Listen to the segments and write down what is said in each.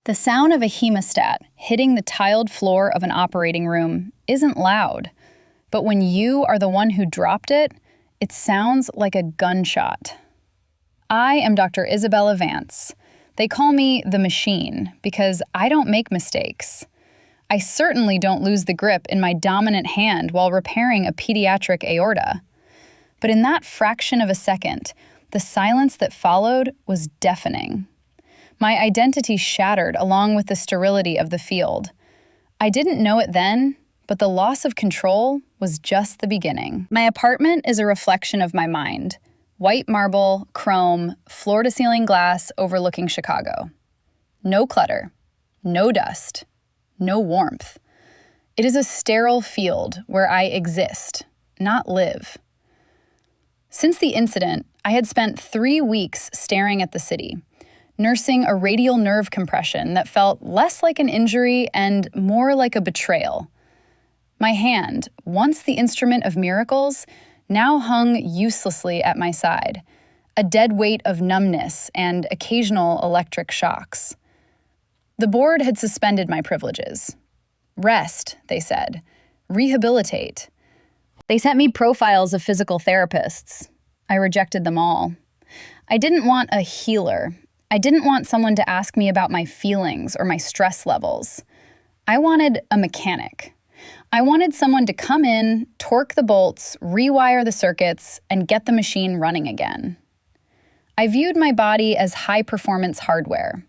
The sound of a hemostat hitting the tiled floor of an operating room isn't loud, but when you are the one who dropped it, it sounds like a gunshot. I am Dr. Isabella Vance. They call me the Machine because I don't make mistakes. I certainly don't lose the grip in my dominant hand while repairing a pediatric aorta. But in that fraction of a second, the silence that followed was deafening. My identity shattered along with the sterility of the field. I didn't know it then, but the loss of control was just the beginning. My apartment is a reflection of my mind. White marble, chrome, floor-to-ceiling glass overlooking Chicago. No clutter, no dust, no warmth. It is a sterile field where I exist, not live. Since the incident, I had spent 3 weeks staring at the city, nursing a radial nerve compression that felt less like an injury and more like a betrayal. My hand, once the instrument of miracles, now hung uselessly at my side, a dead weight of numbness and occasional electric shocks. The board had suspended my privileges. Rest, they said. Rehabilitate. They sent me profiles of physical therapists. I rejected them all. I didn't want a healer. I didn't want someone to ask me about my feelings or my stress levels. I wanted a mechanic. I wanted someone to come in, torque the bolts, rewire the circuits, and get the machine running again. I viewed my body as high-performance hardware.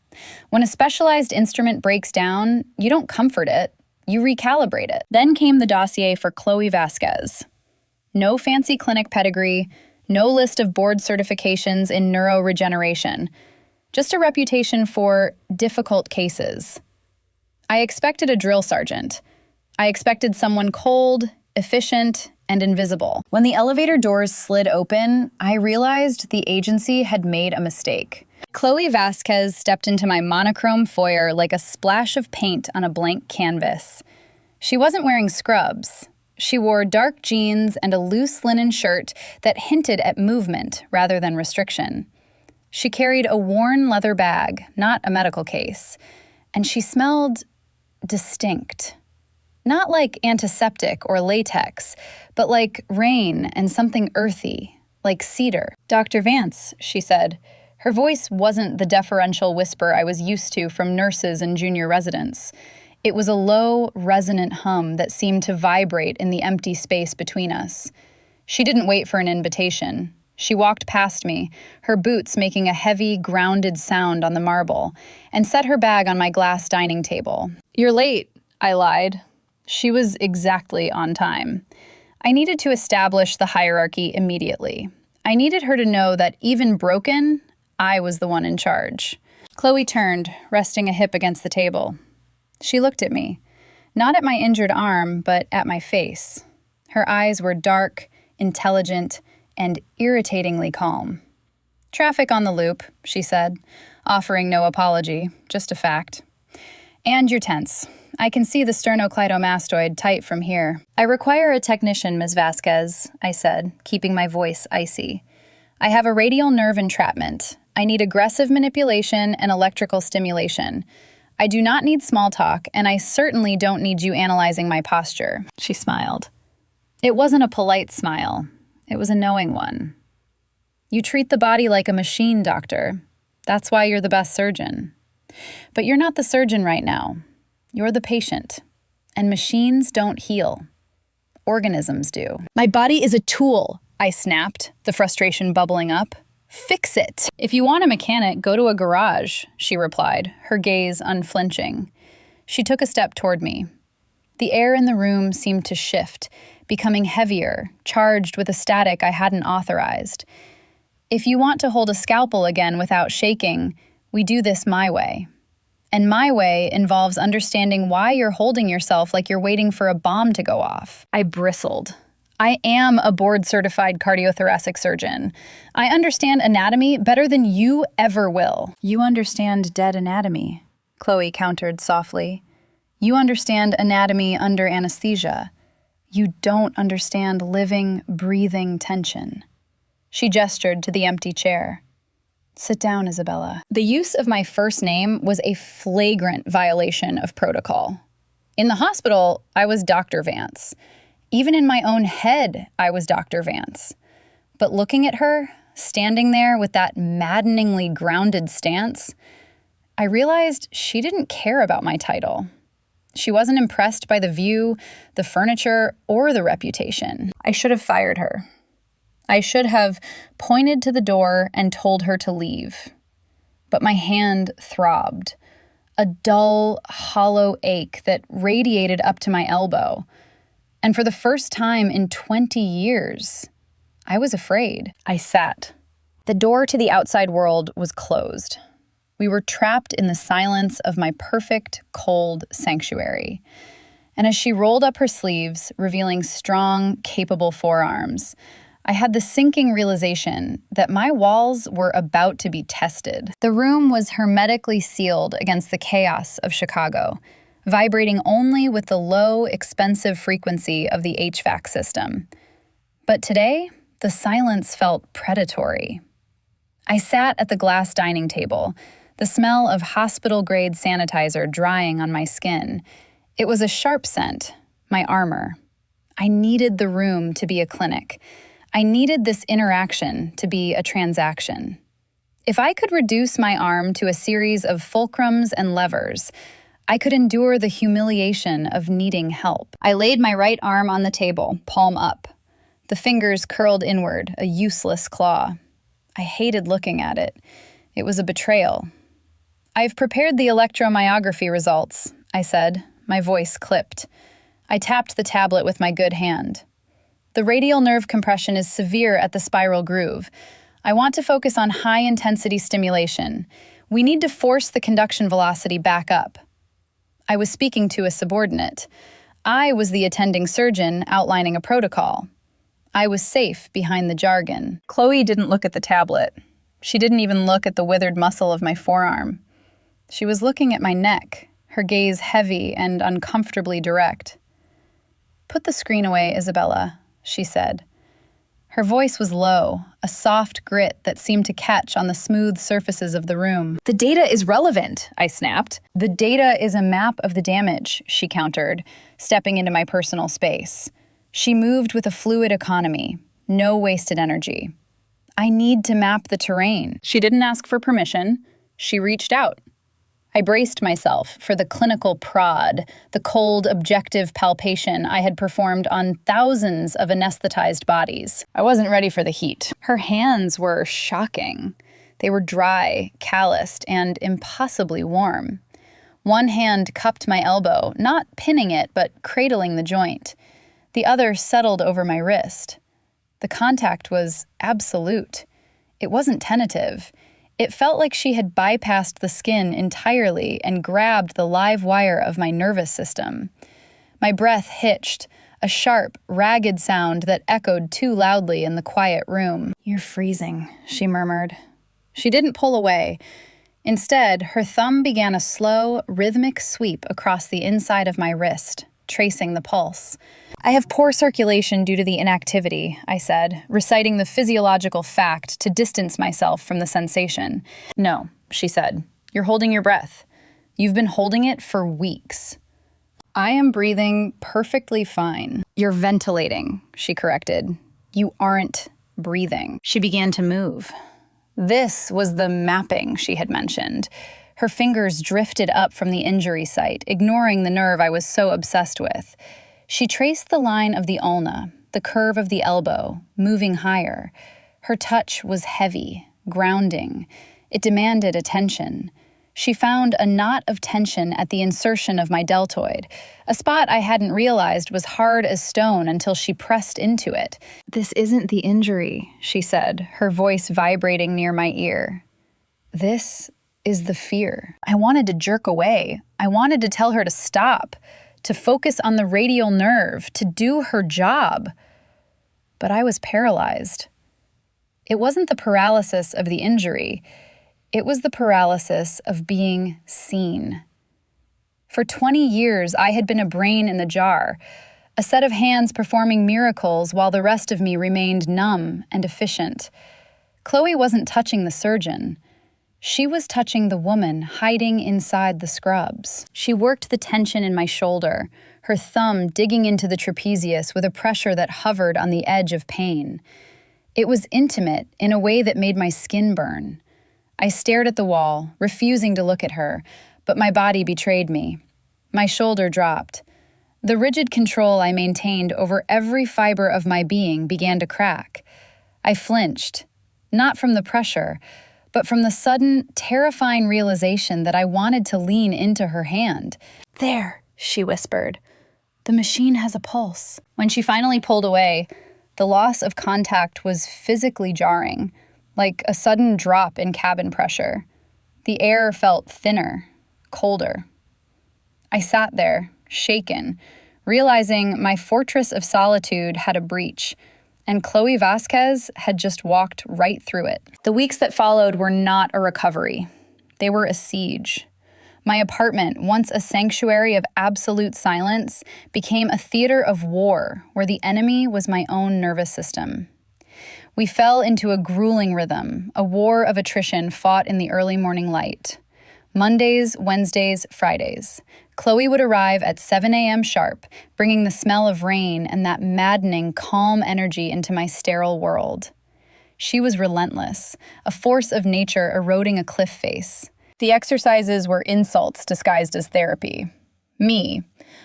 When a specialized instrument breaks down, you don't comfort it, you recalibrate it. Then came the dossier for Chloe Vasquez. No fancy clinic pedigree, no list of board certifications in neuroregeneration, just a reputation for difficult cases. I expected a drill sergeant. I expected someone cold, efficient, and invisible. When the elevator doors slid open, I realized the agency had made a mistake. Chloe Vasquez stepped into my monochrome foyer like a splash of paint on a blank canvas. She wasn't wearing scrubs. She wore dark jeans and a loose linen shirt that hinted at movement rather than restriction. She carried a worn leather bag, not a medical case, and she smelled distinct. Not like antiseptic or latex, but like rain and something earthy, like cedar. "Dr. Vance," she said. Her voice wasn't the deferential whisper I was used to from nurses and junior residents. It was a low, resonant hum that seemed to vibrate in the empty space between us. She didn't wait for an invitation. She walked past me, her boots making a heavy, grounded sound on the marble, and set her bag on my glass dining table. "You're late," I lied. She was exactly on time. I needed to establish the hierarchy immediately. I needed her to know that even broken, I was the one in charge. Chloe turned, resting a hip against the table. She looked at me, not at my injured arm, but at my face. Her eyes were dark, intelligent, and irritatingly calm. "Traffic on the loop," she said, offering no apology, just a fact. "And you're tense. I can see the sternocleidomastoid tight from here." "I require a technician, Ms. Vasquez," I said, keeping my voice icy. "I have a radial nerve entrapment. I need aggressive manipulation and electrical stimulation. I do not need small talk, and I certainly don't need you analyzing my posture." She smiled. It wasn't a polite smile. It was a knowing one. "You treat the body like a machine, doctor. That's why you're the best surgeon. But you're not the surgeon right now. You're the patient. And machines don't heal. Organisms do." "My body is a tool," I snapped, the frustration bubbling up. "Fix it." "If you want a mechanic, go to a garage," she replied, her gaze unflinching. She took a step toward me. The air in the room seemed to shift, becoming heavier, charged with a static I hadn't authorized. "If you want to hold a scalpel again without shaking, we do this my way. And my way involves understanding why you're holding yourself like you're waiting for a bomb to go off." I bristled. I am a board-certified cardiothoracic surgeon. I understand anatomy better than you ever will. "You understand dead anatomy," Chloe countered softly. "You understand anatomy under anesthesia. You don't understand living, breathing tension." She gestured to the empty chair. Sit down, Isabella. The use of my first name was a flagrant violation of protocol. In the hospital, I was Dr. Vance. Even in my own head, I was Dr. Vance. But looking at her, standing there with that maddeningly grounded stance, I realized she didn't care about my title. She wasn't impressed by the view, the furniture, or the reputation. I should have fired her. I should have pointed to the door and told her to leave. But my hand throbbed, a dull, hollow ache that radiated up to my elbow. And for the first time in 20 years, I was afraid. I sat. The door to the outside world was closed. We were trapped in the silence of my perfect, cold sanctuary. And as she rolled up her sleeves, revealing strong, capable forearms, I had the sinking realization that my walls were about to be tested. The room was hermetically sealed against the chaos of Chicago, vibrating only with the low, expensive frequency of the HVAC system. But today, the silence felt predatory. I sat at the glass dining table, the smell of hospital-grade sanitizer drying on my skin. It was a sharp scent, my armor. I needed the room to be a clinic. I needed this interaction to be a transaction. If I could reduce my arm to a series of fulcrums and levers, I could endure the humiliation of needing help. I laid my right arm on the table, palm up. The fingers curled inward, a useless claw. I hated looking at it. It was a betrayal. "I've prepared the electromyography results," I said, my voice clipped. I tapped the tablet with my good hand. "The radial nerve compression is severe at the spiral groove. I want to focus on high-intensity stimulation. We need to force the conduction velocity back up." I was speaking to a subordinate. I was the attending surgeon outlining a protocol. I was safe behind the jargon. Chloe didn't look at the tablet. She didn't even look at the withered muscle of my forearm. She was looking at my neck, her gaze heavy and uncomfortably direct. "Put the screen away, Isabella," she said. Her voice was low, a soft grit that seemed to catch on the smooth surfaces of the room. "The data is relevant," I snapped. "The data is a map of the damage," she countered, stepping into my personal space. She moved with a fluid economy, no wasted energy. "I need to map the terrain." She didn't ask for permission. She reached out. I braced myself for the clinical prod, the cold, objective palpation I had performed on thousands of anesthetized bodies. I wasn't ready for the heat. Her hands were shocking. They were dry, calloused, and impossibly warm. One hand cupped my elbow, not pinning it, but cradling the joint. The other settled over my wrist. The contact was absolute. It wasn't tentative. It felt like she had bypassed the skin entirely and grabbed the live wire of my nervous system. My breath hitched, a sharp, ragged sound that echoed too loudly in the quiet room. "You're freezing," she murmured. She didn't pull away. Instead, her thumb began a slow, rhythmic sweep across the inside of my wrist, tracing the pulse. "I have poor circulation due to the inactivity," I said, reciting the physiological fact to distance myself from the sensation. "No," she said. "You're holding your breath. You've been holding it for weeks." "I am breathing perfectly fine." "You're ventilating," she corrected. "You aren't breathing." She began to move. This was the mapping she had mentioned. Her fingers drifted up from the injury site, ignoring the nerve I was so obsessed with. She traced the line of the ulna, the curve of the elbow, moving higher. Her touch was heavy, grounding. It demanded attention. She found a knot of tension at the insertion of my deltoid, a spot I hadn't realized was hard as stone until she pressed into it. "This isn't the injury," she said, her voice vibrating near my ear. "This is the fear." I wanted to jerk away. I wanted to tell her to stop, to focus on the radial nerve, to do her job. But I was paralyzed. It wasn't the paralysis of the injury. It was the paralysis of being seen. For 20 years, I had been a brain in the jar, a set of hands performing miracles while the rest of me remained numb and efficient. Chloe wasn't touching the surgeon. She was touching the woman hiding inside the scrubs. She worked the tension in my shoulder, her thumb digging into the trapezius with a pressure that hovered on the edge of pain. It was intimate in a way that made my skin burn. I stared at the wall, refusing to look at her, but my body betrayed me. My shoulder dropped. The rigid control I maintained over every fiber of my being began to crack. I flinched, not from the pressure, but from the sudden, terrifying realization that I wanted to lean into her hand. "There," she whispered. "The machine has a pulse." When she finally pulled away, the loss of contact was physically jarring, like a sudden drop in cabin pressure. The air felt thinner, colder. I sat there, shaken, realizing my fortress of solitude had a breach, and Chloe Vasquez had just walked right through it. The weeks that followed were not a recovery. They were a siege. My apartment, once a sanctuary of absolute silence, became a theater of war where the enemy was my own nervous system. We fell into a grueling rhythm, a war of attrition fought in the early morning light. Mondays, Wednesdays, Fridays. Chloe would arrive at 7 a.m. sharp, bringing the smell of rain and that maddening, calm energy into my sterile world. She was relentless, a force of nature eroding a cliff face. The exercises were insults disguised as therapy. Me,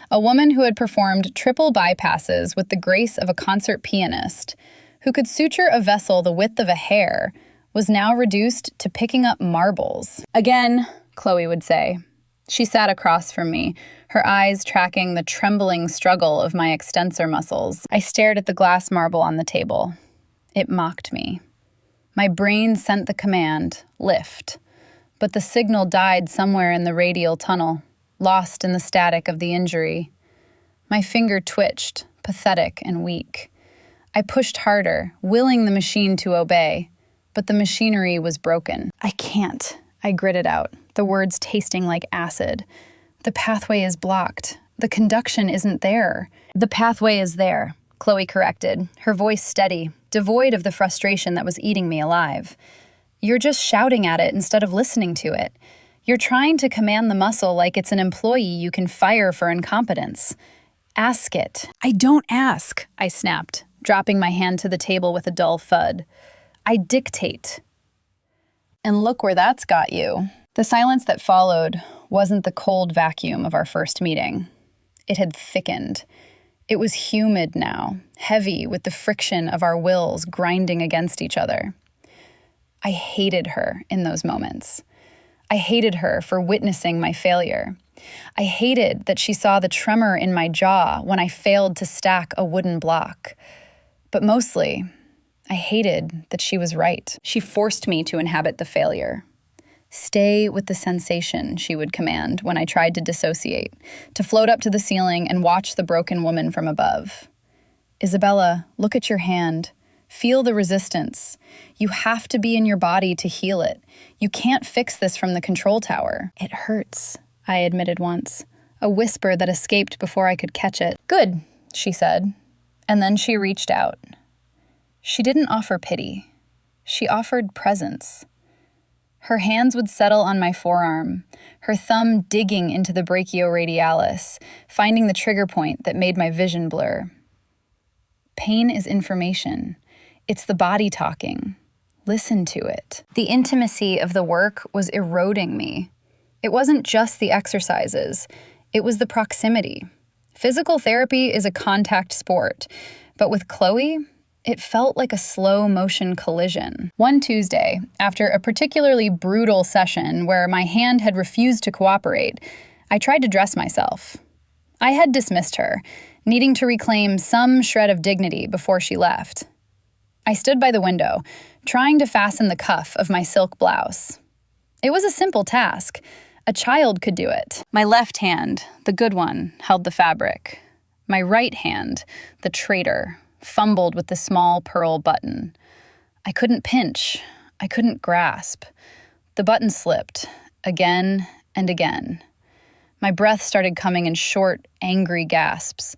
a woman who had performed triple bypasses with the grace of a concert pianist, who could suture a vessel the width of a hair, was now reduced to picking up marbles. "Again," Chloe would say. She sat across from me, her eyes tracking the trembling struggle of my extensor muscles. I stared at the glass marble on the table. It mocked me. My brain sent the command, lift, but the signal died somewhere in the radial tunnel, lost in the static of the injury. My finger twitched, pathetic and weak. I pushed harder, willing the machine to obey, but the machinery was broken. "I can't," I gritted out, the words tasting like acid. "The pathway is blocked. The conduction isn't there." "The pathway is there," Chloe corrected, her voice steady, devoid of the frustration that was eating me alive. "You're just shouting at it instead of listening to it. You're trying to command the muscle like it's an employee you can fire for incompetence. Ask it." "I don't ask," I snapped, dropping my hand to the table with a dull thud. "I dictate." And look where that's got you. The silence that followed wasn't the cold vacuum of our first meeting. It had thickened. It was humid now, heavy with the friction of our wills grinding against each other. I hated her in those moments. I hated her for witnessing my failure. I hated that she saw the tremor in my jaw when I failed to stack a wooden block. But mostly, I hated that she was right. She forced me to inhabit the failure. "Stay with the sensation," she would command when I tried to dissociate, to float up to the ceiling and watch the broken woman from above. "Isabella, look at your hand. Feel the resistance. You have to be in your body to heal it. You can't fix this from the control tower." "It hurts," I admitted once, a whisper that escaped before I could catch it. "Good," she said, and then she reached out. She didn't offer pity. She offered presence. Her hands would settle on my forearm, her thumb digging into the brachioradialis, finding the trigger point that made my vision blur. Pain is information. It's the body talking. Listen to it. The intimacy of the work was eroding me. It wasn't just the exercises. It was the proximity. Physical therapy is a contact sport, but with Chloe, it felt like a slow-motion collision. One Tuesday, after a particularly brutal session where my hand had refused to cooperate, I tried to dress myself. I had dismissed her, needing to reclaim some shred of dignity before she left. I stood by the window, trying to fasten the cuff of my silk blouse. It was a simple task. A child could do it. My left hand, the good one, held the fabric. My right hand, the traitor, fumbled with the small pearl button. I couldn't pinch. I couldn't grasp. The button slipped, again and again. My breath started coming in short, angry gasps.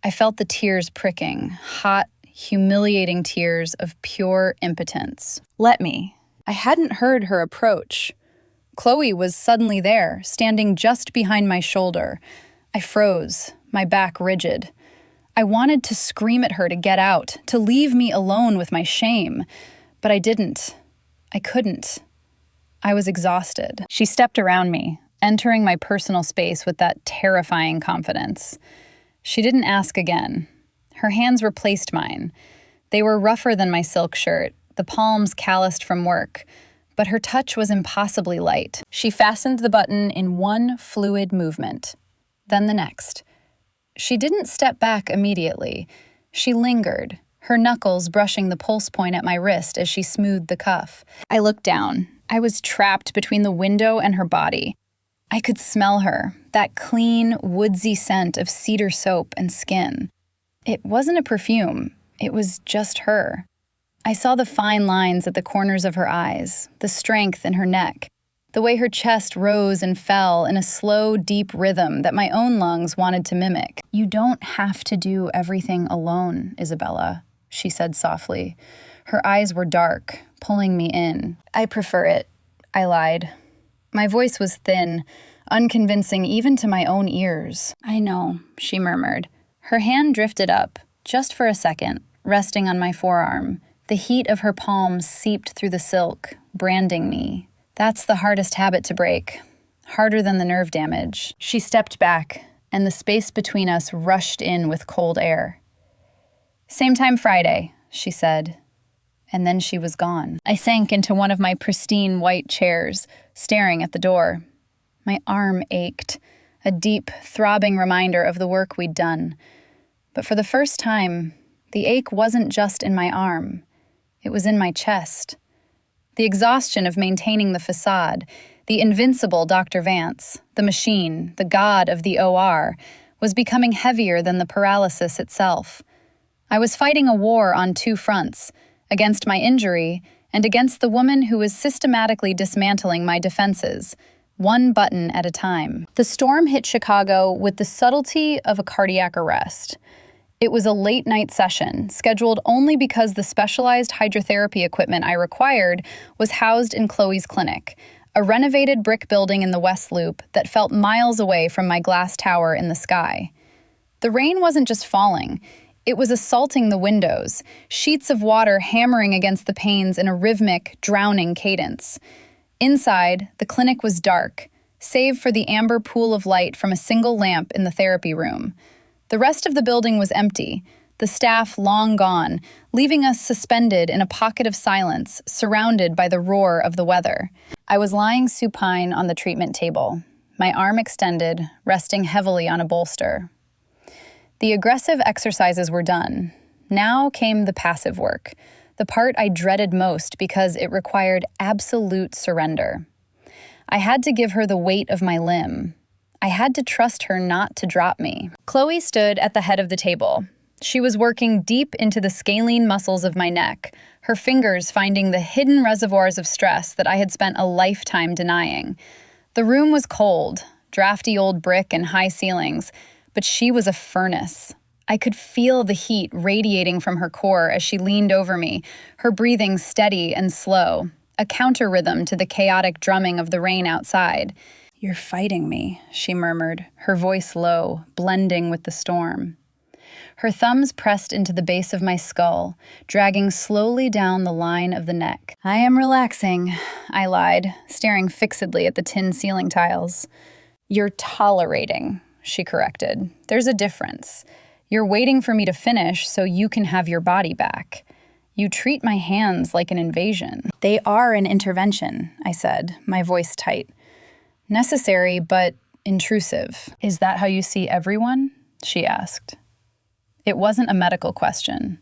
I felt the tears pricking, hot, humiliating tears of pure impotence. "Let me," I hadn't heard her approach. Chloe was suddenly there, standing just behind my shoulder. I froze, my back rigid. I wanted to scream at her to get out, to leave me alone with my shame, but I didn't. I couldn't. I was exhausted. She stepped around me, entering my personal space with that terrifying confidence. She didn't ask again. Her hands replaced mine. They were rougher than my silk shirt, the palms calloused from work, but her touch was impossibly light. She fastened the button in one fluid movement, then the next. She didn't step back immediately. She lingered, her knuckles brushing the pulse point at my wrist as she smoothed the cuff. I looked down. I was trapped between the window and her body. I could smell her, that clean, woodsy scent of cedar soap and skin. It wasn't a perfume. It was just her. I saw the fine lines at the corners of her eyes, the strength in her neck, the way her chest rose and fell in a slow, deep rhythm that my own lungs wanted to mimic. "You don't have to do everything alone, Isabella," she said softly. Her eyes were dark, pulling me in. "I prefer it," I lied. My voice was thin, unconvincing even to my own ears. "I know," she murmured. Her hand drifted up, just for a second, resting on my forearm. The heat of her palms seeped through the silk, branding me. That's the hardest habit to break, harder than the nerve damage. She stepped back, and the space between us rushed in with cold air. "Same time Friday," she said, and then she was gone. I sank into one of my pristine white chairs, staring at the door. My arm ached, a deep, throbbing reminder of the work we'd done. But for the first time, the ache wasn't just in my arm. It was in my chest. The exhaustion of maintaining the facade, the invincible Dr. Vance, the machine, the god of the OR, was becoming heavier than the paralysis itself. I was fighting a war on two fronts, against my injury and against the woman who was systematically dismantling my defenses, one button at a time. The storm hit Chicago with the subtlety of a cardiac arrest. It was a late-night session, scheduled only because the specialized hydrotherapy equipment I required was housed in Chloe's clinic, a renovated brick building in the West Loop that felt miles away from my glass tower in the sky. The rain wasn't just falling. It was assaulting the windows, sheets of water hammering against the panes in a rhythmic, drowning cadence. Inside, the clinic was dark, save for the amber pool of light from a single lamp in the therapy room. The rest of the building was empty, the staff long gone, leaving us suspended in a pocket of silence, surrounded by the roar of the weather. I was lying supine on the treatment table, my arm extended, resting heavily on a bolster. The aggressive exercises were done. Now came the passive work, the part I dreaded most because it required absolute surrender. I had to give her the weight of my limb. I had to trust her not to drop me. Chloe stood at the head of the table. She was working deep into the scalene muscles of my neck, her fingers finding the hidden reservoirs of stress that I had spent a lifetime denying. The room was cold, drafty old brick and high ceilings, but she was a furnace. I could feel the heat radiating from her core as she leaned over me, her breathing steady and slow, a counter rhythm to the chaotic drumming of the rain outside. "You're fighting me," she murmured, her voice low, blending with the storm. Her thumbs pressed into the base of my skull, dragging slowly down the line of the neck. "I am relaxing," I lied, staring fixedly at the tin ceiling tiles. "You're tolerating," she corrected. "There's a difference. You're waiting for me to finish so you can have your body back. You treat my hands like an invasion." "They are an intervention," I said, my voice tight. "Necessary, but intrusive." "Is that how you see everyone?" she asked. It wasn't a medical question.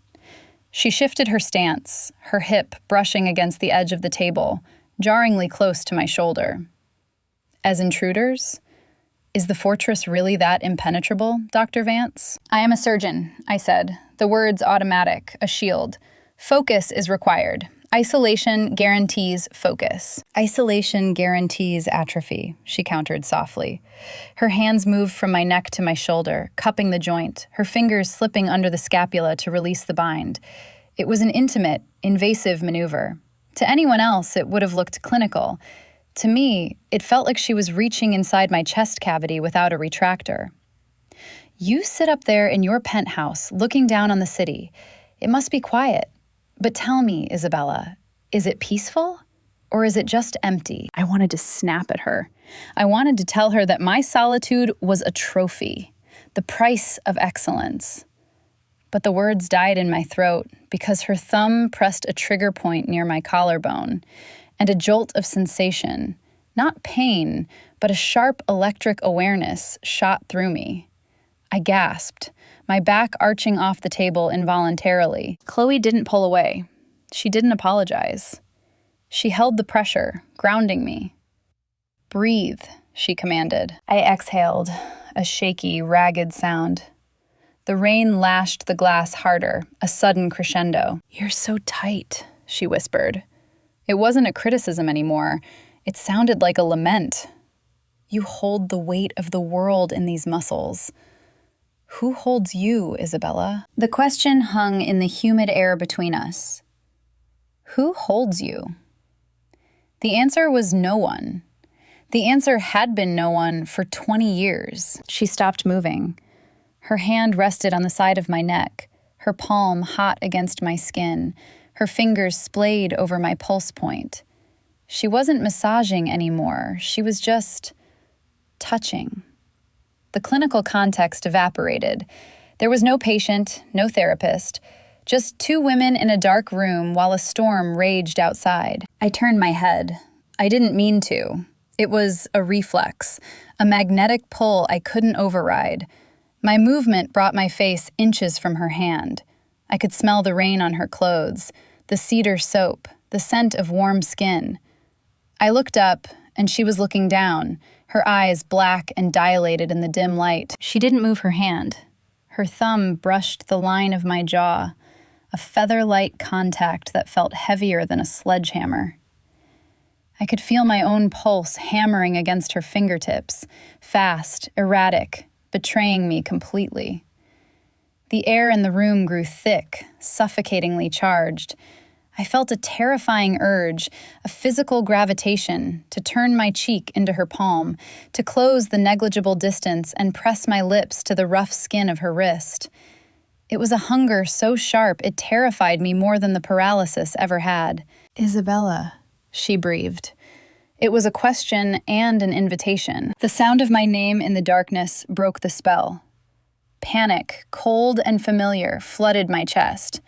She shifted her stance, her hip brushing against the edge of the table, jarringly close to my shoulder. "As intruders? Is the fortress really that impenetrable, Dr. Vance?" "I am a surgeon," I said, the words automatic, a shield. "Focus is required. Isolation guarantees focus." "Isolation guarantees atrophy," she countered softly. Her hands moved from my neck to my shoulder, cupping the joint, her fingers slipping under the scapula to release the bind. It was an intimate, invasive maneuver. To anyone else, it would have looked clinical. To me, it felt like she was reaching inside my chest cavity without a retractor. You sit up there in your penthouse, looking down on the city. It must be quiet. But tell me, Isabella, is it peaceful? Or is it just empty? I wanted to snap at her. I wanted to tell her that my solitude was a trophy, the price of excellence. But the words died in my throat because her thumb pressed a trigger point near my collarbone, and a jolt of sensation, not pain, but a sharp electric awareness shot through me. I gasped, my back arching off the table involuntarily. Chloe didn't pull away. She didn't apologize. She held the pressure, grounding me. "Breathe," she commanded. I exhaled, a shaky, ragged sound. The rain lashed the glass harder, a sudden crescendo. "You're so tight," she whispered. It wasn't a criticism anymore. It sounded like a lament. "You hold the weight of the world in these muscles." Who holds you, Isabella? The question hung in the humid air between us. Who holds you? The answer was no one. The answer had been no one for 20 years. She stopped moving. Her hand rested on the side of my neck, her palm hot against my skin, her fingers splayed over my pulse point. She wasn't massaging anymore. She was just touching. The clinical context evaporated. There was no patient, no therapist, just two women in a dark room while a storm raged outside. I turned my head. I didn't mean to. It was a reflex, a magnetic pull I couldn't override. My movement brought my face inches from her hand. I could smell the rain on her clothes, the cedar soap, the scent of warm skin. I looked up, and she was looking down, her eyes black and dilated in the dim light. She didn't move her hand. Her thumb brushed the line of my jaw, a feather-light contact that felt heavier than a sledgehammer. I could feel my own pulse hammering against her fingertips, fast, erratic, betraying me completely. The air in the room grew thick, suffocatingly charged. I felt a terrifying urge, a physical gravitation, to turn my cheek into her palm, to close the negligible distance and press my lips to the rough skin of her wrist. It was a hunger so sharp it terrified me more than the paralysis ever had. "Isabella," she breathed. It was a question and an invitation. The sound of my name in the darkness broke the spell. Panic, cold and familiar, flooded my chest.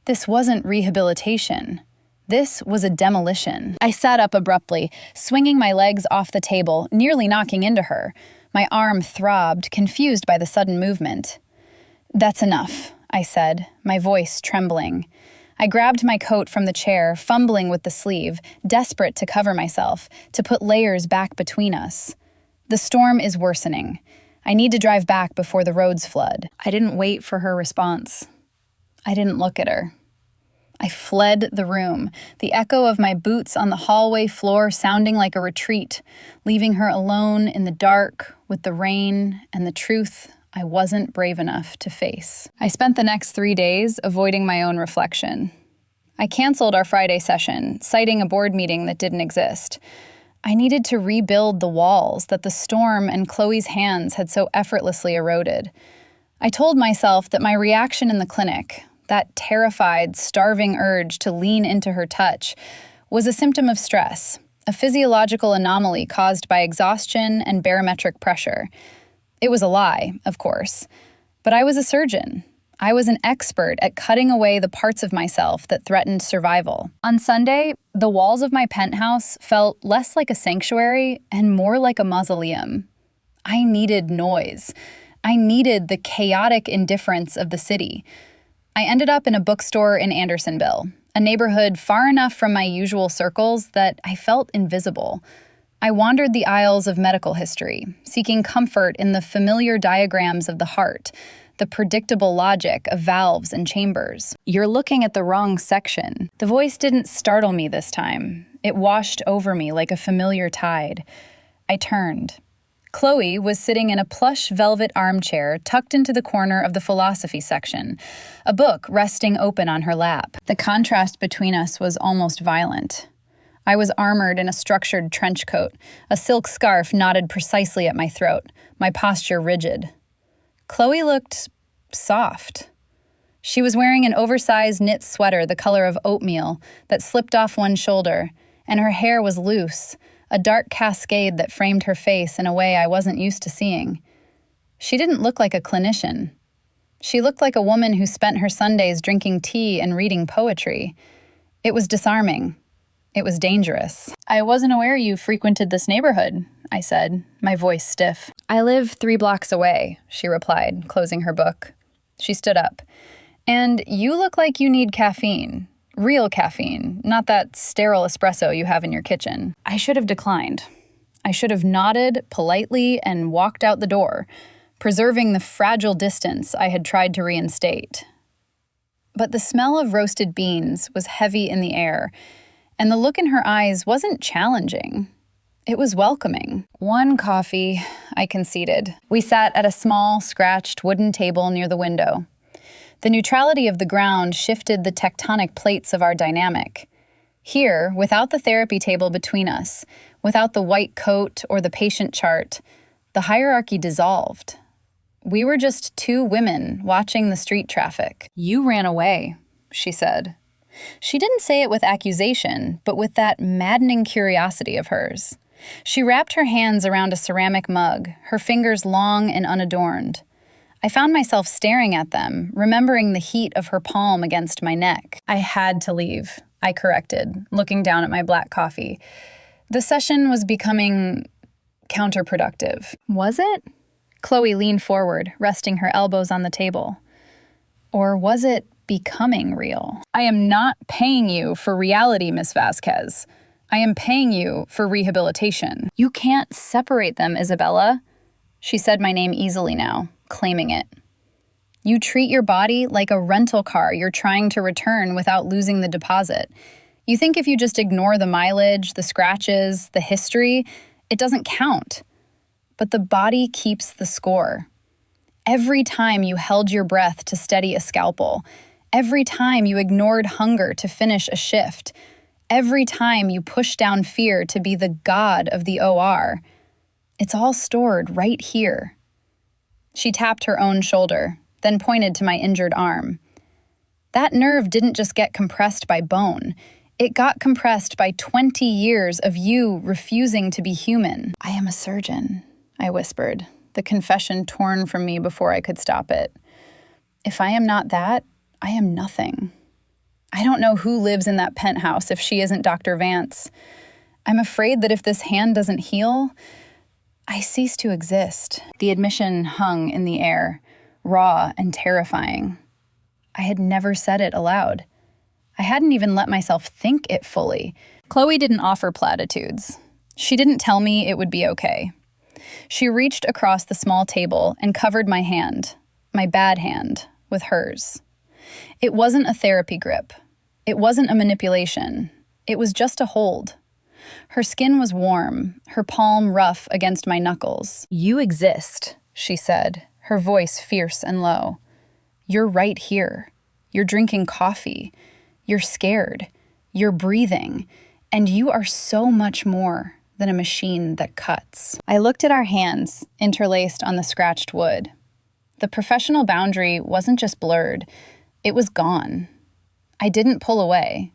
This wasn't rehabilitation. This was a demolition. I sat up abruptly, swinging my legs off the table, nearly knocking into her. My arm throbbed, confused by the sudden movement. "That's enough," I said, my voice trembling. I grabbed my coat from the chair, fumbling with the sleeve, desperate to cover myself, to put layers back between us. The storm is worsening. I need to drive back before the roads flood. I didn't wait for her response. I didn't look at her. I fled the room, the echo of my boots on the hallway floor sounding like a retreat, leaving her alone in the dark with the rain and the truth I wasn't brave enough to face. I spent the next 3 days avoiding my own reflection. I canceled our Friday session, citing a board meeting that didn't exist. I needed to rebuild the walls that the storm and Chloe's hands had so effortlessly eroded. I told myself that my reaction in the clinic, that terrified, starving urge to lean into her touch, was a symptom of stress, a physiological anomaly caused by exhaustion and barometric pressure. It was a lie, of course, but I was a surgeon. I was an expert at cutting away the parts of myself that threatened survival. On Sunday, the walls of my penthouse felt less like a sanctuary and more like a mausoleum. I needed noise. I needed the chaotic indifference of the city. I ended up in a bookstore in Andersonville, a neighborhood far enough from my usual circles that I felt invisible. I wandered the aisles of medical history, seeking comfort in the familiar diagrams of the heart, the predictable logic of valves and chambers. "You're looking at the wrong section." The voice didn't startle me this time. It washed over me like a familiar tide. I turned. Chloe was sitting in a plush velvet armchair tucked into the corner of the philosophy section, a book resting open on her lap. The contrast between us was almost violent. I was armored in a structured trench coat, a silk scarf knotted precisely at my throat, my posture rigid. Chloe looked soft. She was wearing an oversized knit sweater the color of oatmeal that slipped off one shoulder, and her hair was loose, a dark cascade that framed her face in a way I wasn't used to seeing. She didn't look like a clinician. She looked like a woman who spent her Sundays drinking tea and reading poetry. It was disarming. It was dangerous. "I wasn't aware you frequented this neighborhood," I said, my voice stiff. "I live 3 blocks away," she replied, closing her book. She stood up. "And you look like you need caffeine. Real caffeine, not that sterile espresso you have in your kitchen." I should have declined. I should have nodded politely and walked out the door, preserving the fragile distance I had tried to reinstate. But the smell of roasted beans was heavy in the air, and the look in her eyes wasn't challenging. It was welcoming. "1 coffee," I conceded. We sat at a small, scratched wooden table near the window. The neutrality of the ground shifted the tectonic plates of our dynamic. Here, without the therapy table between us, without the white coat or the patient chart, the hierarchy dissolved. We were just 2 women watching the street traffic. "You ran away," she said. She didn't say it with accusation, but with that maddening curiosity of hers. She wrapped her hands around a ceramic mug, her fingers long and unadorned. I found myself staring at them, remembering the heat of her palm against my neck. "I had to leave," I corrected, looking down at my black coffee. The session was becoming counterproductive. Was it? Chloe leaned forward, resting her elbows on the table. Or was it becoming real? "I am not paying you for reality, Miss Vasquez. I am paying you for rehabilitation." "You can't separate them, Isabella." She said my name easily now, claiming it. "You treat your body like a rental car you're trying to return without losing the deposit. You think if you just ignore the mileage, the scratches, the history, it doesn't count. But the body keeps the score. Every time you held your breath to steady a scalpel, every time you ignored hunger to finish a shift, every time you pushed down fear to be the god of the OR, it's all stored right here." She tapped her own shoulder, then pointed to my injured arm. "That nerve didn't just get compressed by bone. It got compressed by 20 years of you refusing to be human." "I am a surgeon," I whispered, the confession torn from me before I could stop it. If I am not that, I am nothing. I don't know who lives in that penthouse if she isn't Dr. Vance. I'm afraid that if this hand doesn't heal, I cease to exist. The admission hung in the air, raw and terrifying. I had never said it aloud. I hadn't even let myself think it fully. Chloe didn't offer platitudes. She didn't tell me it would be okay. She reached across the small table and covered my hand, my bad hand, with hers. It wasn't a therapy grip. It wasn't a manipulation. It was just a hold. Her skin was warm, her palm rough against my knuckles. "You exist," she said, her voice fierce and low. "You're right here. You're drinking coffee. You're scared. You're breathing. And you are so much more than a machine that cuts." I looked at our hands, interlaced on the scratched wood. The professional boundary wasn't just blurred, it was gone. I didn't pull away.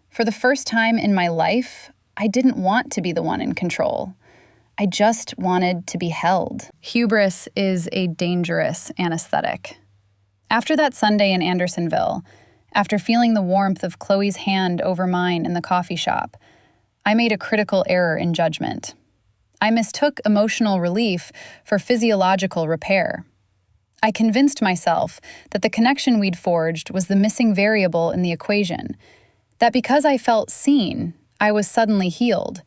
For the first time in my life, I didn't want to be the one in control. I just wanted to be held. Hubris is a dangerous anesthetic. After that Sunday in Andersonville, after feeling the warmth of Chloe's hand over mine in the coffee shop, I made a critical error in judgment. I mistook emotional relief for physiological repair. I convinced myself that the connection we'd forged was the missing variable in the equation, that because I felt seen, I was suddenly healed.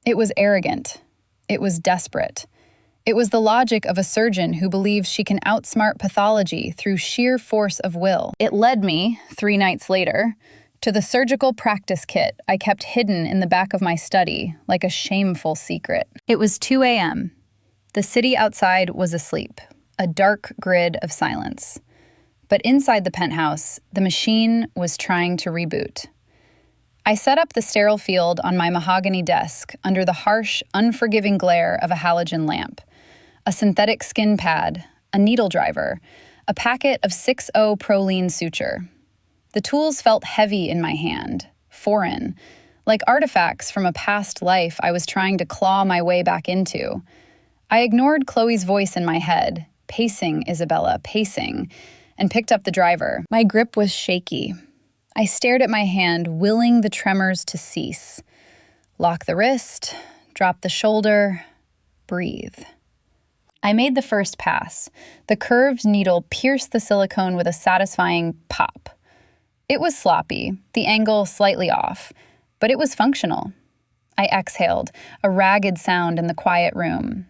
It was arrogant. It was desperate. It was the logic of a surgeon who believes she can outsmart pathology through sheer force of will. It led me, 3 nights later, to the surgical practice kit I kept hidden in the back of my study like a shameful secret. It was 2 a.m. The city outside was asleep, a dark grid of silence. But inside the penthouse, the machine was trying to reboot. I set up the sterile field on my mahogany desk under the harsh, unforgiving glare of a halogen lamp, a synthetic skin pad, a needle driver, a packet of 6-0 Proline suture. The tools felt heavy in my hand, foreign, like artifacts from a past life I was trying to claw my way back into. I ignored Chloe's voice in my head, pacing, Isabella, pacing, and picked up the driver. My grip was shaky. I stared at my hand, willing the tremors to cease. Lock the wrist, drop the shoulder, breathe. I made the first pass. The curved needle pierced the silicone with a satisfying pop. It was sloppy, the angle slightly off, but it was functional. I exhaled, a ragged sound in the quiet room.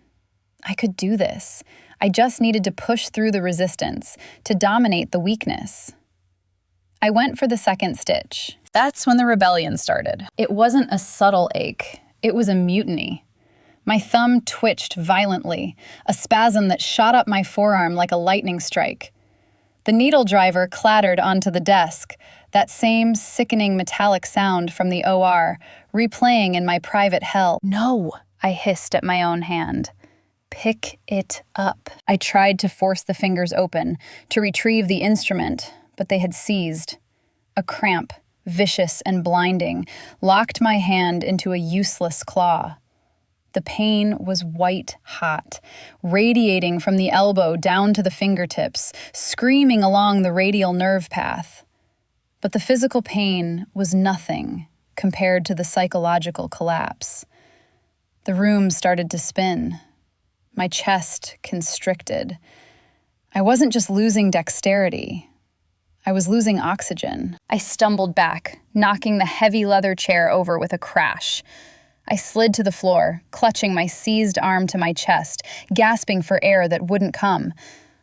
I could do this. I just needed to push through the resistance, to dominate the weakness. I went for the second stitch. That's when the rebellion started. It wasn't a subtle ache. It was a mutiny. My thumb twitched violently, a spasm that shot up my forearm like a lightning strike. The needle driver clattered onto the desk, that same sickening metallic sound from the OR, replaying in my private hell. No, I hissed at my own hand. Pick it up. I tried to force the fingers open, to retrieve the instrument, but they had seized. A cramp, vicious and blinding, locked my hand into a useless claw. The pain was white hot, radiating from the elbow down to the fingertips, screaming along the radial nerve path. But the physical pain was nothing compared to the psychological collapse. The room started to spin. My chest constricted. I wasn't just losing dexterity. I was losing oxygen. I stumbled back, knocking the heavy leather chair over with a crash. I slid to the floor, clutching my seized arm to my chest, gasping for air that wouldn't come.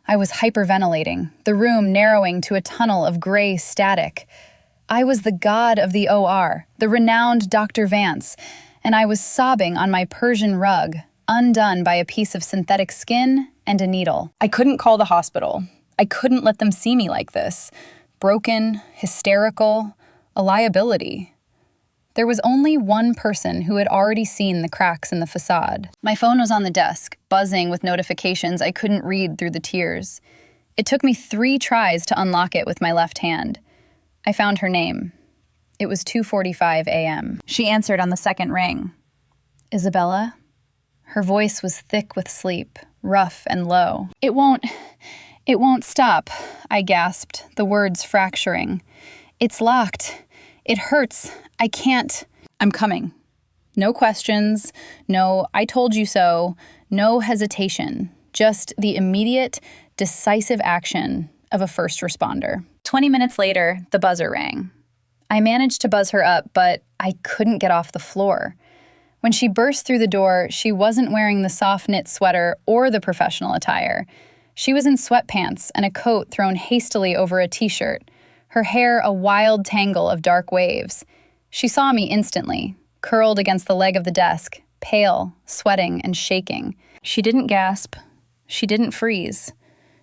I was hyperventilating, the room narrowing to a tunnel of gray static. I was the god of the OR, the renowned Dr. Vance, and I was sobbing on my Persian rug, undone by a piece of synthetic skin and a needle. I couldn't call the hospital. I couldn't let them see me like this. Broken, hysterical, a liability. There was only one person who had already seen the cracks in the facade. My phone was on the desk, buzzing with notifications I couldn't read through the tears. It took me 3 tries to unlock it with my left hand. I found her name. It was 2:45 a.m. She answered on the second ring. Isabella? Her voice was thick with sleep, rough and low. It won't stop, I gasped, the words fracturing. It's locked. It hurts. I can't. I'm coming. No questions. No, I told you so. No hesitation. Just the immediate, decisive action of a first responder. 20 minutes later, the buzzer rang. I managed to buzz her up, but I couldn't get off the floor. When she burst through the door, she wasn't wearing the soft knit sweater or the professional attire. She was in sweatpants and a coat thrown hastily over a t-shirt, her hair a wild tangle of dark waves. She saw me instantly, curled against the leg of the desk, pale, sweating, and shaking. She didn't gasp. She didn't freeze.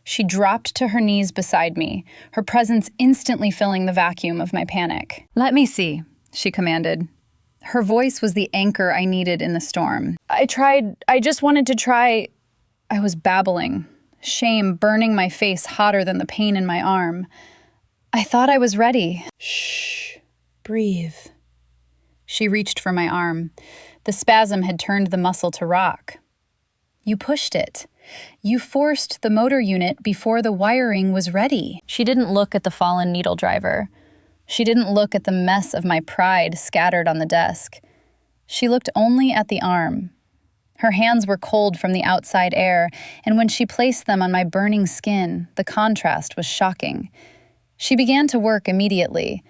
She dropped to her knees beside me, her presence instantly filling the vacuum of my panic. Let me see, she commanded. Her voice was the anchor I needed in the storm. I just wanted to try. I was babbling, shame burning my face hotter than the pain in my arm. I thought I was ready. Shh, breathe. She reached for my arm. The spasm had turned the muscle to rock. You pushed it. You forced the motor unit before the wiring was ready. She didn't look at the fallen needle driver. She didn't look at the mess of my pride scattered on the desk. She looked only at the arm. Her hands were cold from the outside air, and when she placed them on my burning skin, the contrast was shocking. She began to work immediately.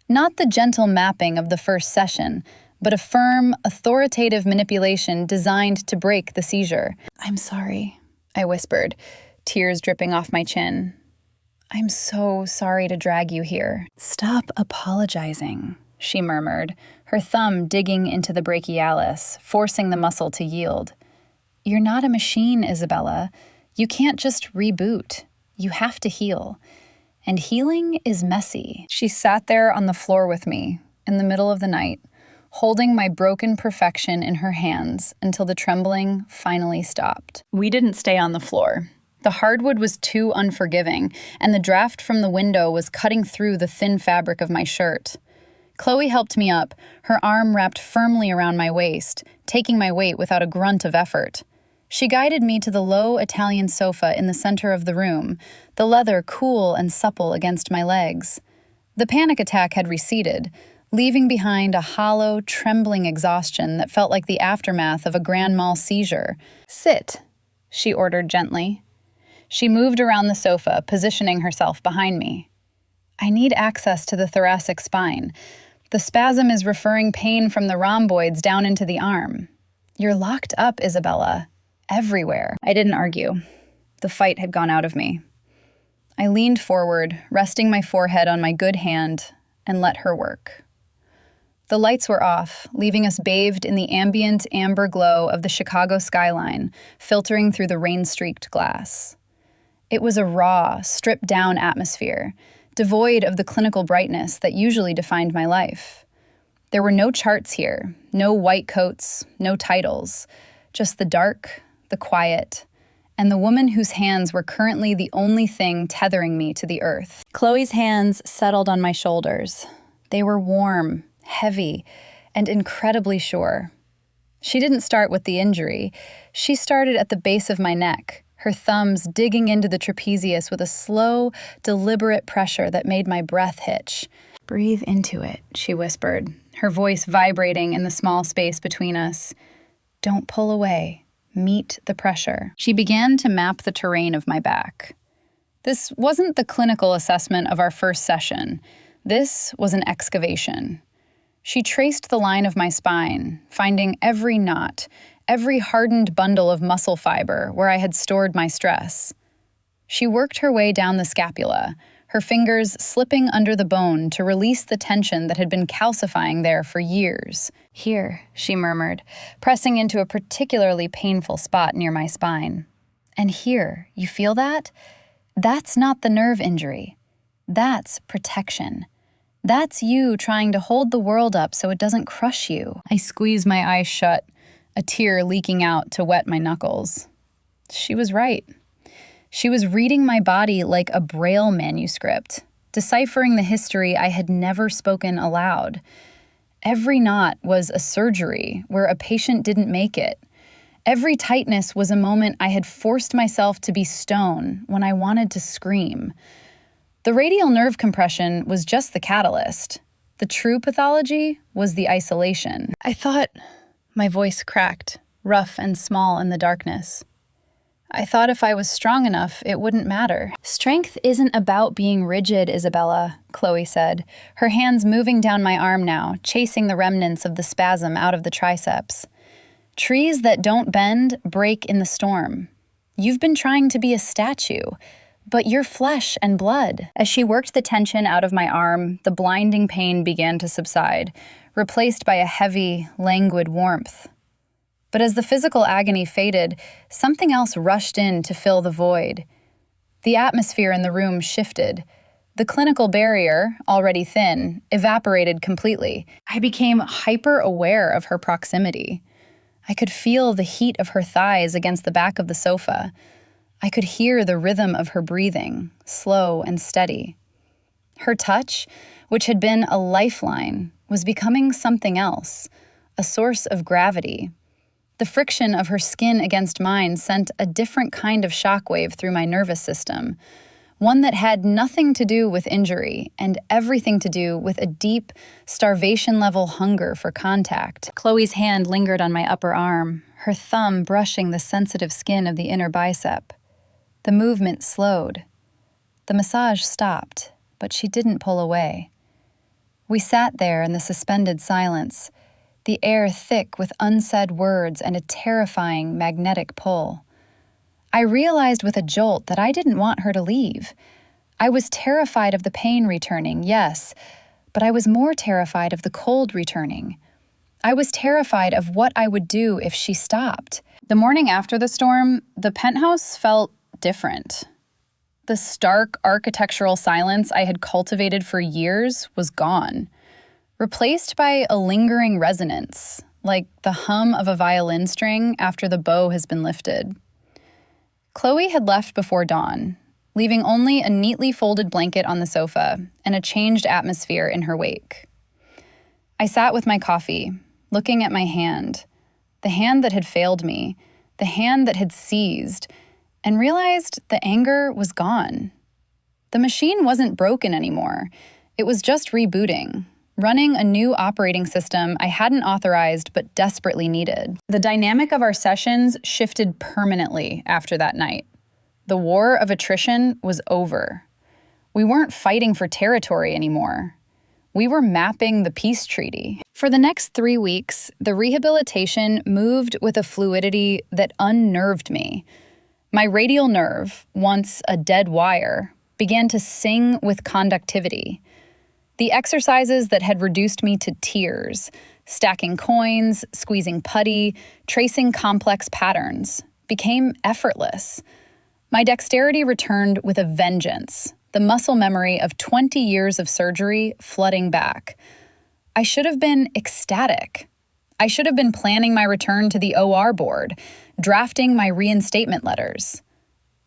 Not the gentle mapping of the first session, but a firm, authoritative manipulation designed to break the seizure. I'm sorry, I whispered, tears dripping off my chin. I'm so sorry to drag you here. Stop apologizing, she murmured, her thumb digging into the brachialis, forcing the muscle to yield. You're not a machine, Isabella. You can't just reboot. You have to heal. And healing is messy. She sat there on the floor with me, in the middle of the night, holding my broken perfection in her hands until the trembling finally stopped. We didn't stay on the floor. The hardwood was too unforgiving, and the draft from the window was cutting through the thin fabric of my shirt. Chloe helped me up, her arm wrapped firmly around my waist, taking my weight without a grunt of effort. She guided me to the low Italian sofa in the center of the room, the leather cool and supple against my legs. The panic attack had receded, leaving behind a hollow, trembling exhaustion that felt like the aftermath of a grand mal seizure. "Sit," she ordered gently. She moved around the sofa, positioning herself behind me. "I need access to the thoracic spine. The spasm is referring pain from the rhomboids down into the arm. You're locked up, Isabella. Everywhere." I didn't argue. The fight had gone out of me. I leaned forward, resting my forehead on my good hand, and let her work. The lights were off, leaving us bathed in the ambient amber glow of the Chicago skyline, filtering through the rain-streaked glass. It was a raw, stripped-down atmosphere, devoid of the clinical brightness that usually defined my life. There were no charts here, no white coats, no titles, just the dark, the quiet, and the woman whose hands were currently the only thing tethering me to the earth. Chloe's hands settled on my shoulders. They were warm, heavy, and incredibly sure. She didn't start with the injury. She started at the base of my neck, her thumbs digging into the trapezius with a slow, deliberate pressure that made my breath hitch. "Breathe into it," she whispered, her voice vibrating in the small space between us. "Don't pull away. Meet the pressure." She began to map the terrain of my back. This wasn't the clinical assessment of our first session. This was an excavation. She traced the line of my spine, finding every knot, every hardened bundle of muscle fiber where I had stored my stress. She worked her way down the scapula, her fingers slipping under the bone to release the tension that had been calcifying there for years. "Here," she murmured, pressing into a particularly painful spot near my spine. "And here, you feel that? That's not the nerve injury. That's protection. That's you trying to hold the world up so it doesn't crush you." I squeezed my eyes shut, a tear leaking out to wet my knuckles. She was right. She was reading my body like a Braille manuscript, deciphering the history I had never spoken aloud. Every knot was a surgery where a patient didn't make it. Every tightness was a moment I had forced myself to be stone when I wanted to scream. The radial nerve compression was just the catalyst. The true pathology was the isolation. I thought... My voice cracked, rough and small in the darkness. I thought if I was strong enough, it wouldn't matter. "Strength isn't about being rigid, Isabella," Chloe said, her hands moving down my arm now, chasing the remnants of the spasm out of the triceps. "Trees that don't bend break in the storm. You've been trying to be a statue, but you're flesh and blood." As she worked the tension out of my arm, the blinding pain began to subside, replaced by a heavy, languid warmth. But as the physical agony faded, something else rushed in to fill the void. The atmosphere in the room shifted. The clinical barrier, already thin, evaporated completely. I became hyper-aware of her proximity. I could feel the heat of her thighs against the back of the sofa. I could hear the rhythm of her breathing, slow and steady. Her touch, which had been a lifeline, was becoming something else, a source of gravity. The friction of her skin against mine sent a different kind of shockwave through my nervous system, one that had nothing to do with injury and everything to do with a deep, starvation-level hunger for contact. Chloe's hand lingered on my upper arm, her thumb brushing the sensitive skin of the inner bicep. The movement slowed. The massage stopped, but she didn't pull away. We sat there in the suspended silence, the air thick with unsaid words and a terrifying magnetic pull. I realized with a jolt that I didn't want her to leave. I was terrified of the pain returning, yes, but I was more terrified of the cold returning. I was terrified of what I would do if she stopped. The morning after the storm, the penthouse felt different. The stark architectural silence I had cultivated for years was gone, replaced by a lingering resonance, like the hum of a violin string after the bow has been lifted. Chloe had left before dawn, leaving only a neatly folded blanket on the sofa and a changed atmosphere in her wake. I sat with my coffee, looking at my hand, the hand that had failed me, the hand that had seized, and realized the anger was gone. The machine wasn't broken anymore. It was just rebooting, running a new operating system I hadn't authorized but desperately needed. The dynamic of our sessions shifted permanently after that night. The war of attrition was over. We weren't fighting for territory anymore. We were mapping the peace treaty. For the next 3 weeks, the rehabilitation moved with a fluidity that unnerved me. My radial nerve, once a dead wire, began to sing with conductivity. The exercises that had reduced me to tears, stacking coins, squeezing putty, tracing complex patterns, became effortless. My dexterity returned with a vengeance, the muscle memory of 20 years of surgery flooding back. I should have been ecstatic. I should have been planning my return to the OR board, drafting my reinstatement letters.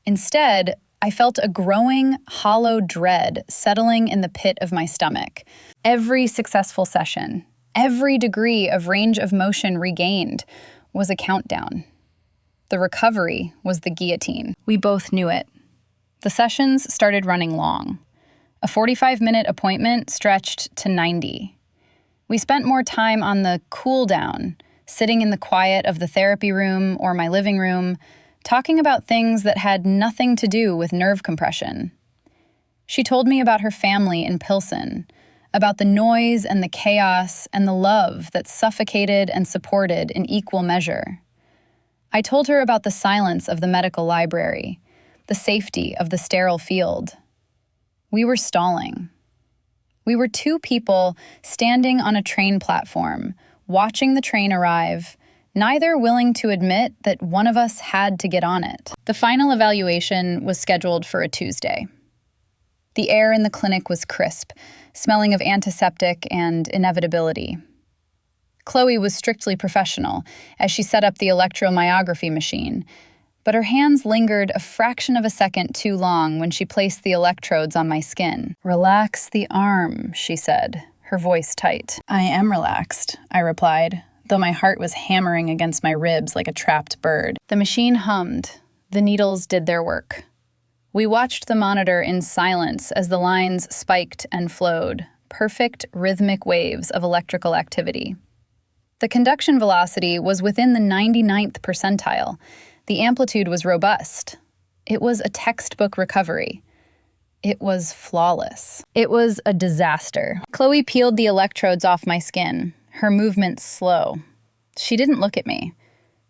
Instead, I felt a growing, hollow dread settling in the pit of my stomach. Every successful session, every degree of range of motion regained was a countdown. The recovery was the guillotine. We both knew it. The sessions started running long. A 45-minute appointment stretched to 90. We spent more time on the cool down, sitting in the quiet of the therapy room or my living room, talking about things that had nothing to do with nerve compression. She told me about her family in Pilsen, about the noise and the chaos and the love that suffocated and supported in equal measure. I told her about the silence of the medical library, the safety of the sterile field. We were stalling. We were two people standing on a train platform, watching the train arrive, neither willing to admit that one of us had to get on it. The final evaluation was scheduled for a Tuesday. The air in the clinic was crisp, smelling of antiseptic and inevitability. Chloe was strictly professional as she set up the electromyography machine, but her hands lingered a fraction of a second too long when she placed the electrodes on my skin. "Relax the arm," she said, her voice tight. "I am relaxed," I replied, though my heart was hammering against my ribs like a trapped bird. The machine hummed. The needles did their work. We watched the monitor in silence as the lines spiked and flowed, perfect rhythmic waves of electrical activity. The conduction velocity was within the 99th percentile. The amplitude was robust. It was a textbook recovery. It was flawless. It was a disaster. Chloe peeled the electrodes off my skin, her movements slow. She didn't look at me.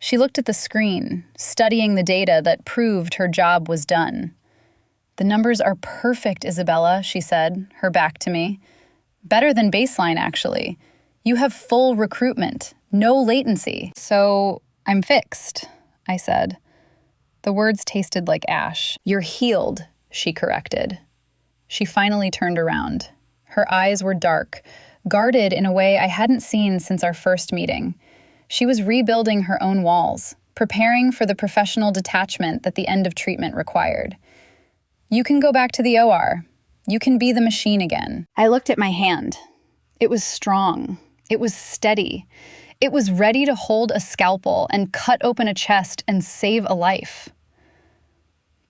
She looked at the screen, studying the data that proved her job was done. "The numbers are perfect, Isabella," she said, her back to me. "Better than baseline, actually. You have full recruitment, no latency." "So I'm fixed," I said. The words tasted like ash. "You're healed," she corrected. She finally turned around. Her eyes were dark, guarded in a way I hadn't seen since our first meeting. She was rebuilding her own walls, preparing for the professional detachment that the end of treatment required. "You can go back to the OR. You can be the machine again." I looked at my hand. It was strong. It was steady. It was ready to hold a scalpel and cut open a chest and save a life.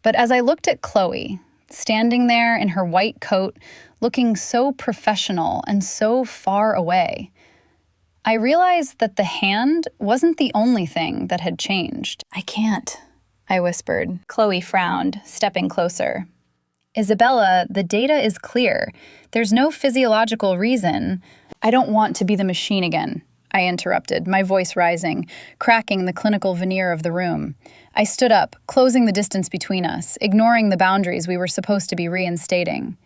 But as I looked at Chloe, standing there in her white coat, looking so professional and so far away, I realized that the hand wasn't the only thing that had changed. "I can't," I whispered. Chloe frowned, stepping closer. "Isabella, the data is clear. There's no physiological reason." "I don't want to be the machine again," I interrupted, my voice rising, cracking the clinical veneer of the room. I stood up, closing the distance between us, ignoring the boundaries we were supposed to be reinstating.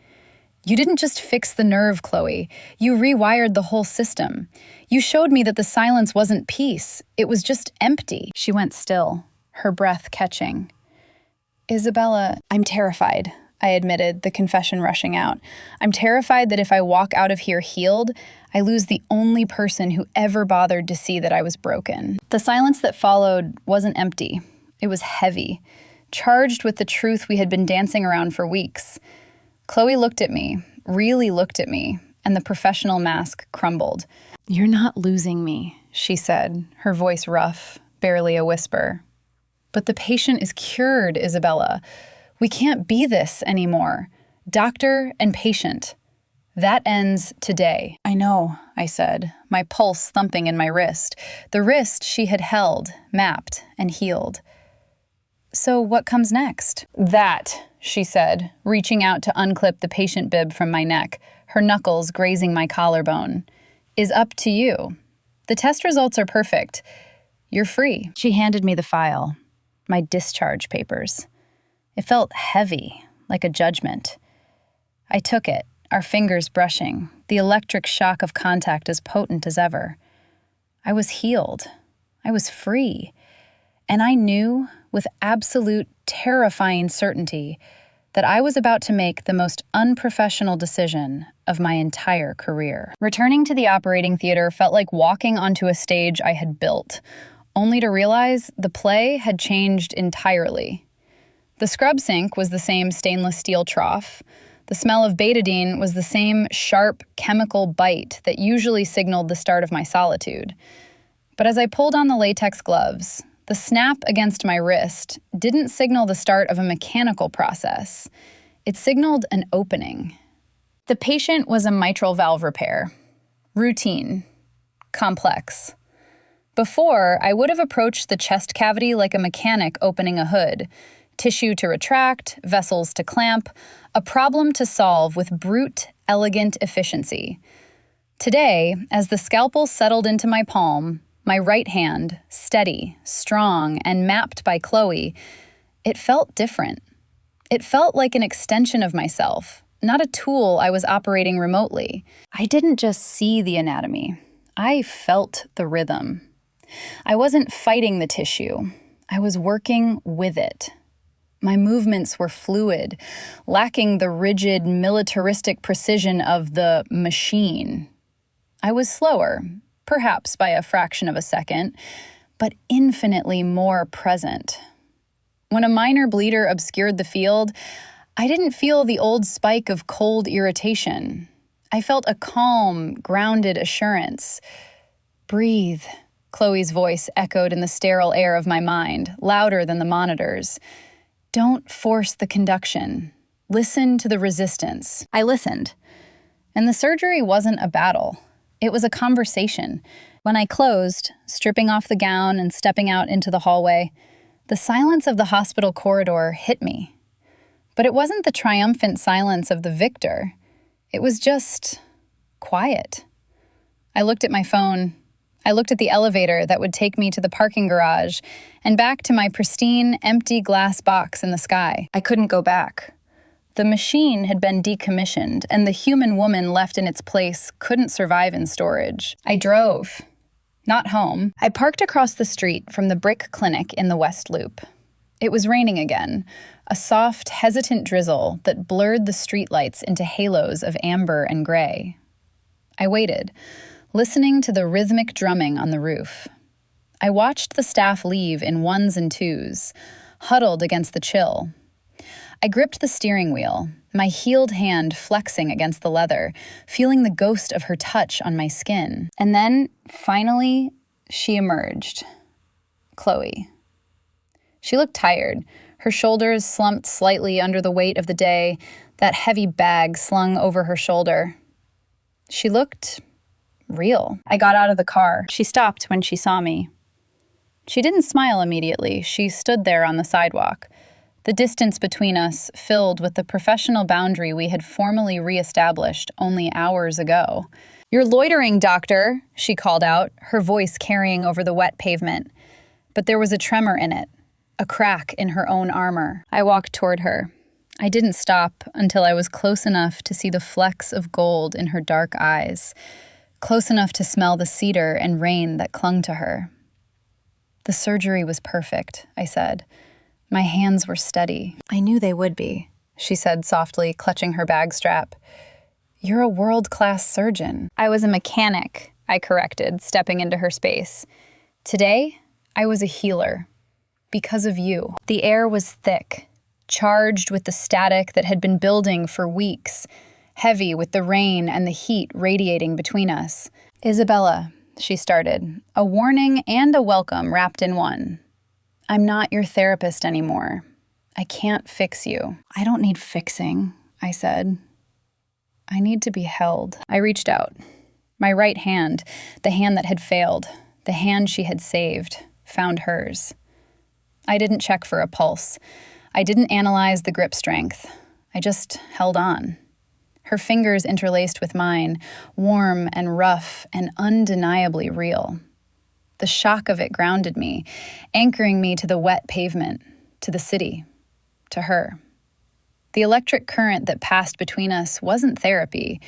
You didn't just fix the nerve, Chloe. You rewired the whole system. You showed me that the silence wasn't peace. It was just empty. She went still, her breath catching. Isabella, I'm terrified, I admitted, the confession rushing out. I'm terrified that if I walk out of here healed, I lose the only person who ever bothered to see that I was broken. The silence that followed wasn't empty. It was heavy, charged with the truth we had been dancing around for weeks. Chloe looked at me, really looked at me, and the professional mask crumbled. You're not losing me, she said, her voice rough, barely a whisper. But the patient is cured, Isabella. We can't be this anymore. Doctor and patient. That ends today. I know, I said, my pulse thumping in my wrist, the wrist she had held, mapped, and healed. So what comes next? That, she said, reaching out to unclip the patient bib from my neck, her knuckles grazing my collarbone, is up to you. The test results are perfect. You're free. She handed me the file, my discharge papers. It felt heavy, like a judgment. I took it, our fingers brushing, the electric shock of contact as potent as ever. I was healed. I was free. And I knew, with absolute, terrifying certainty, that I was about to make the most unprofessional decision of my entire career. Returning to the operating theater felt like walking onto a stage I had built, only to realize the play had changed entirely. The scrub sink was the same stainless steel trough. The smell of betadine was the same sharp chemical bite that usually signaled the start of my solitude. But as I pulled on the latex gloves, the snap against my wrist didn't signal the start of a mechanical process. It signaled an opening. The patient was a mitral valve repair. Routine. Complex. Before, I would have approached the chest cavity like a mechanic opening a hood. Tissue to retract, vessels to clamp, a problem to solve with brute, elegant efficiency. Today, as the scalpel settled into my palm, my right hand, steady, strong, and mapped by Chloe, it felt different. It felt like an extension of myself, not a tool I was operating remotely. I didn't just see the anatomy. I felt the rhythm. I wasn't fighting the tissue. I was working with it. My movements were fluid, lacking the rigid, militaristic precision of the machine. I was slower, perhaps by a fraction of a second, but infinitely more present. When a minor bleeder obscured the field, I didn't feel the old spike of cold irritation. I felt a calm, grounded assurance. Breathe, Chloe's voice echoed in the sterile air of my mind, louder than the monitors. Don't force the conduction. Listen to the resistance. I listened. And the surgery wasn't a battle. It was a conversation. When I closed, stripping off the gown and stepping out into the hallway, the silence of the hospital corridor hit me. But it wasn't the triumphant silence of the victor. It was just quiet. I looked at my phone. I looked at the elevator that would take me to the parking garage and back to my pristine, empty glass box in the sky. I couldn't go back. The machine had been decommissioned, and the human woman left in its place couldn't survive in storage. I drove. Not home. I parked across the street from the brick clinic in the West Loop. It was raining again, a soft, hesitant drizzle that blurred the streetlights into halos of amber and gray. I waited, listening to the rhythmic drumming on the roof. I watched the staff leave in ones and twos, huddled against the chill. I gripped the steering wheel, my healed hand flexing against the leather, feeling the ghost of her touch on my skin. And then, finally, she emerged. Chloe. She looked tired, her shoulders slumped slightly under the weight of the day, that heavy bag slung over her shoulder. She looked real. I got out of the car. She stopped when she saw me. She didn't smile immediately. She stood there on the sidewalk, the distance between us filled with the professional boundary we had formally reestablished only hours ago. "You're loitering, doctor," she called out, her voice carrying over the wet pavement. But there was a tremor in it, a crack in her own armor. I walked toward her. I didn't stop until I was close enough to see the flecks of gold in her dark eyes, close enough to smell the cedar and rain that clung to her. The surgery was perfect, I said. My hands were steady. I knew they would be, she said softly, clutching her bag strap. You're a world-class surgeon. I was a mechanic, I corrected, stepping into her space. Today, I was a healer. Because of you. The air was thick, charged with the static that had been building for weeks, heavy with the rain and the heat radiating between us. Isabella, she started, a warning and a welcome wrapped in one. I'm not your therapist anymore. I can't fix you. I don't need fixing, I said. I need to be held. I reached out. My right hand, the hand that had failed, the hand she had saved, found hers. I didn't check for a pulse. I didn't analyze the grip strength. I just held on. Her fingers interlaced with mine, warm and rough and undeniably real. The shock of it grounded me, anchoring me to the wet pavement, to the city, to her. The electric current that passed between us wasn't therapy.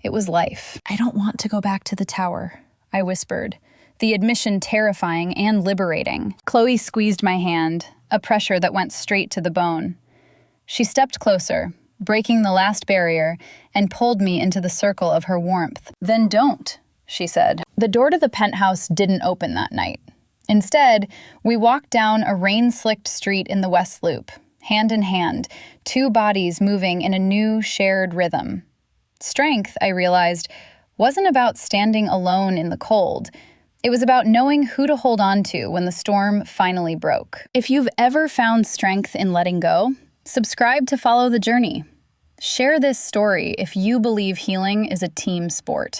It was life. I don't want to go back to the tower, I whispered, the admission terrifying and liberating. Chloe squeezed my hand, a pressure that went straight to the bone. She stepped closer, breaking the last barrier, and pulled me into the circle of her warmth. Then don't, she said. The door to the penthouse didn't open that night. Instead, we walked down a rain-slicked street in the West Loop, hand in hand, two bodies moving in a new, shared rhythm. Strength, I realized, wasn't about standing alone in the cold. It was about knowing who to hold on to when the storm finally broke. If you've ever found strength in letting go, subscribe to follow the journey. Share this story if you believe healing is a team sport.